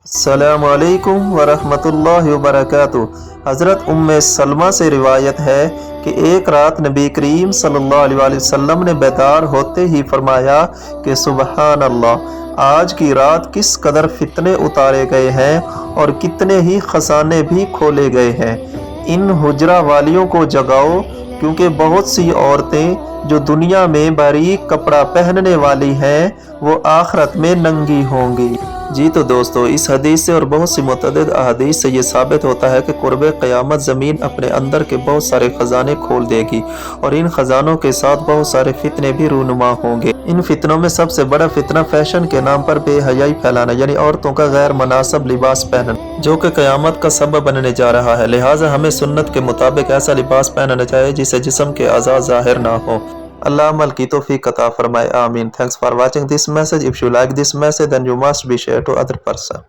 السلام علیکم ورحمۃ اللہ وبرکاتہ۔ حضرت سلمہ سے روایت ہے کہ ایک رات نبی کریم صلی اللہ علیہ وسلم نے بیدار ہوتے ہی فرمایا کہ سبحان اللہ، آج کی رات کس قدر فتنے اتارے گئے ہیں اور کتنے ہی خزانے بھی کھولے گئے ہیں۔ ان حجرہ والیوں کو جگاؤ، کیونکہ بہت سی عورتیں جو دنیا میں باریک کپڑا پہننے والی ہیں وہ آخرت میں ننگی ہوں گی۔ جی تو دوستو، اس حدیث سے اور بہت سی متعدد احادیث سے یہ ثابت ہوتا ہے کہ قرب قیامت زمین اپنے اندر کے بہت سارے خزانے کھول دے گی اور ان خزانوں کے ساتھ بہت سارے فتنے بھی رونما ہوں گے۔ ان فتنوں میں سب سے بڑا فتنہ فیشن کے نام پر بے حیائی پھیلانا، یعنی عورتوں کا غیر مناسب لباس پہننا، جو کہ قیامت کا سبب بننے جا رہا ہے۔ لہٰذا ہمیں سنت کے مطابق ایسا لباس پہننا چاہیے جسے جسم کے اعضاء ظاہر نہ ہو۔ اللہ عمل کی توفیق عطا فرمائے، آمین۔ Thanks for watching this message. If you like this message, then you must be share to other person.